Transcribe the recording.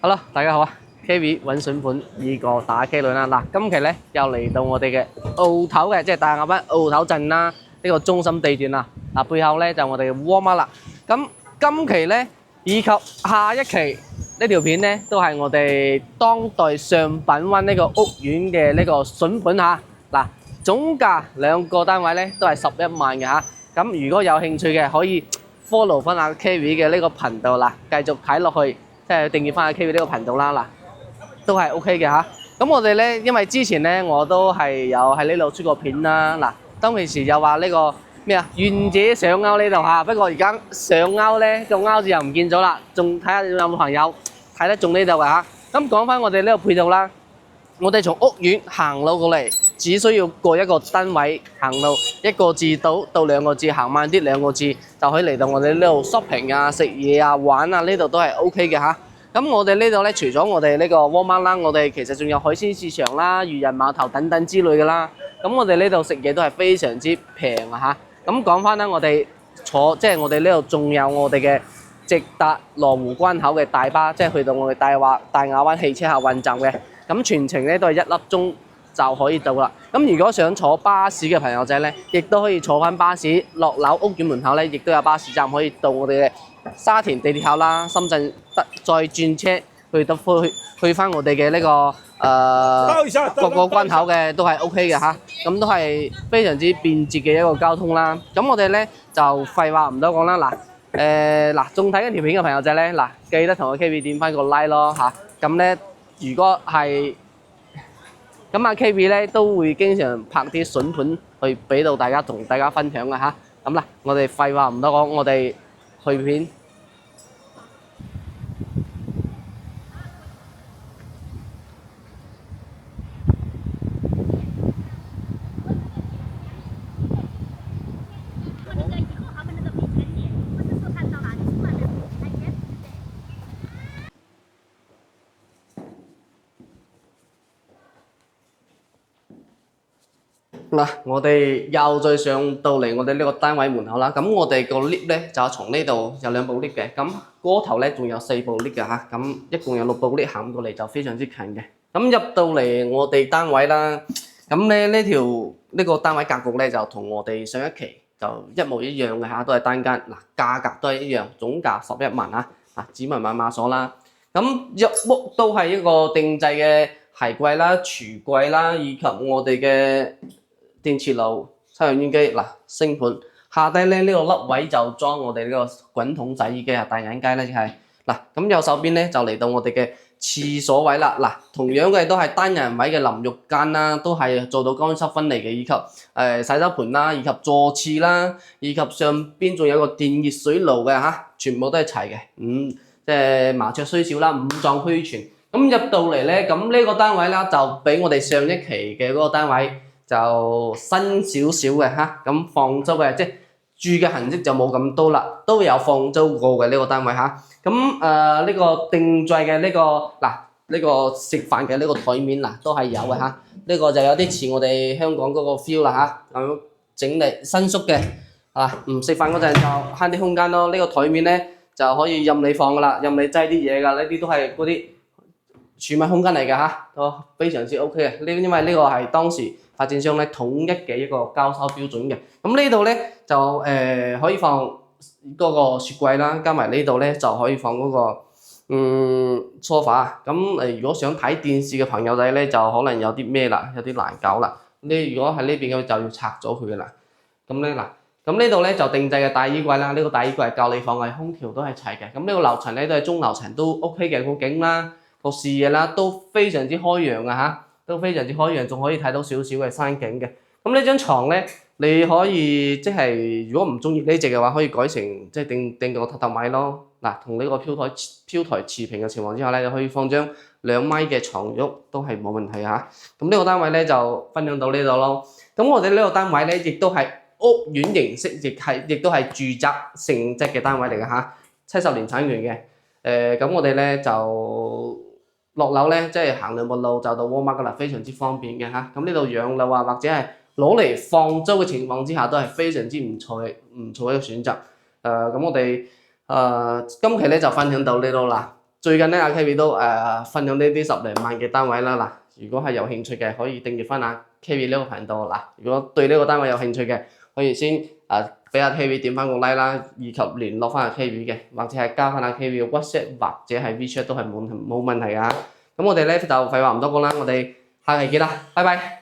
Hello，大家好啊！Kerry 揾筍盤呢個打機輪啦，嗱，今期咧又嚟到我哋嘅澳頭嘅，即係大亞灣澳頭鎮啦，呢個中心地段啦。嗱，背後咧就我哋嘅 Walmart 啦。咁今期咧以及下一期呢條片咧，都係我哋當代上品灣呢個屋苑嘅呢個筍盤嚇。嗱，總價兩個單位咧都係11萬嘅嚇。咁如果有興趣嘅，可以 follow 翻阿 Kerry 嘅呢個頻道啦，繼續睇落去。即係訂閱翻阿 Kerry 呢個頻道啦，嗱都係 OK 嘅嚇。咁我哋咧，因為之前咧我都係有喺呢度出過片啦，嗱當其時又話呢個咩啊願者上鈎呢度嚇，不過而家上鈎咧個鈎字又唔見咗啦，仲睇下有冇朋友睇得中呢度嘅嚇。咁講翻我哋呢個配套啦，我哋從屋苑行路過嚟，只需要過一個單位行路1個字到2個字，行慢啲2個字就可以嚟到我哋呢度 shopping 啊、食嘢啊、玩啊，呢度都係 OK 嘅嚇。咁我哋呢度咧，除咗我哋呢個 Walmart 啦，我哋其實仲有海鮮市場啦、漁人碼頭等等之類嘅啦。咁我哋呢度食嘢都係非常之平啊嚇。咁講翻啦，我哋即係我哋呢度仲有我哋嘅直達羅湖關口嘅大巴，即係去到我哋大亞灣汽車客運站嘅。咁全程咧都係1粒鐘就可以到啦。咁如果想坐巴士嘅朋友仔咧，亦都可以坐翻巴士落樓屋苑門口咧，亦都有巴士站可以到我哋嘅沙田地鐵口啦、深圳再轉車去翻我哋嘅呢個各個關口嘅都係 OK 嘅嚇。咁都係非常之便捷嘅一個交通啦。咁我哋咧就廢話唔多講啦，嗱仲睇緊條片嘅朋友仔咧，嗱記得同我 Kerry 點翻個 like 咯嚇。咁咧如果係咁阿 Kerry 咧都會經常拍啲筍盤去俾到大家同大家分享嘅嚇。咁啦，我哋廢話唔多講，我哋去片。嗱，我哋又再上到嚟我哋呢個單位門口啦。咁我哋個 lift 咧就從呢度有2部 lift 嘅，咁嗰頭咧仲有4部 lift 嘅嚇。咁一共有6部 lift 行到嚟就非常之近嘅。咁入到嚟我哋單位啦，咁咧呢個單位格局咧就同我哋上一期就一模一樣嘅嚇，都係單間。嗱，價格都係一樣，總價11萬嚇。嗱，指紋碼碼鎖啦。咁入屋都係一個定制嘅鞋櫃啦、櫥櫃啦，以及我哋嘅電磁爐、抽油煙機。嗱，升盤下低咧呢個凹位就裝我哋呢個滾筒洗衣機啊、大眼雞咧，即係嗱。咁右手邊咧就嚟到我哋嘅廁所位啦。嗱，同樣嘅都係單人位嘅淋浴間啦，都係做到乾濕分離嘅，以及洗手盆啦，以及坐廁啦，以及上邊仲有個電熱水爐嘅嚇，全部都係齊嘅。即係麻雀雖小啦，五臟俱全。咁入到嚟咧，咁呢個單位啦就比我哋上一期嘅嗰個單位就新少少嘅嚇。咁放租嘅即係住嘅痕跡就冇咁多啦，都有放租過嘅呢個單位嚇。咁呢個定製嘅呢個嗱呢個食飯嘅呢個台面嗱都係有嘅嚇。呢個就有啲似我哋香港嗰個 feel 啦嚇，咁整理新宿嘅唔食飯嗰陣就慳啲空間咯。呢個台面咧就可以任你放噶啦，任你擠啲嘢噶，呢啲都係嗰啲儲物空間嚟㗎嚇，都非常之 OK 嘅。因為呢個係當時發展商咧統一嘅一個交收標準嘅。咁呢度咧就可以放嗰個雪櫃啦，加埋呢度咧就可以放嗰個梳化。咁如果想睇電視嘅朋友仔咧，就可能有啲咩啦，有啲難搞啦。你如果喺呢邊嘅就要拆咗佢㗎啦。咁咧嗱。咁呢度咧就定制嘅大衣櫃啦，呢個大衣櫃係夠你放嘅，空調都係齊嘅。咁呢個樓層咧都係中樓層，都 OK 嘅，個景啦、個視野啦都非常之開揚啊嚇，都非常之開揚，仲可以睇到少少嘅山景嘅。咁呢張床咧，你可以即係如果唔中意呢隻嘅話，可以改成即係定個榻榻米咯。嗱，同呢個飄台持平嘅情況之下咧，你可以放張2米嘅床褥都係冇問題嚇。咁呢個單位咧就分享到呢度咯。咁我哋呢個單位咧亦都係屋苑形式，亦都係住宅性質嘅單位嚟嘅嚇，70年產權嘅。咁我哋咧就落樓咧，即係行2步路就到 Walmart 噶啦，非常之方便嘅嚇。咁呢度養老啊，或者係攞嚟放租嘅情況之下，都係非常之唔錯嘅一個選擇。咁我哋今期咧就分享到呢度啦。最近咧阿 Kerry 都分享呢啲10零萬嘅單位啦嗱，如果係有興趣嘅可以訂閱翻阿 Kerry 呢個頻道嗱，如果對呢個單位有興趣嘅可以先俾阿 Kerry 點翻個 like 啦，以及聯絡翻阿 Kerry 嘅，或者係加翻阿 Kerry 嘅 WhatsApp 或者係 WeChat 都係冇問題㗎。咁我哋咧就廢話唔多講啦，我哋下期見啦，拜拜。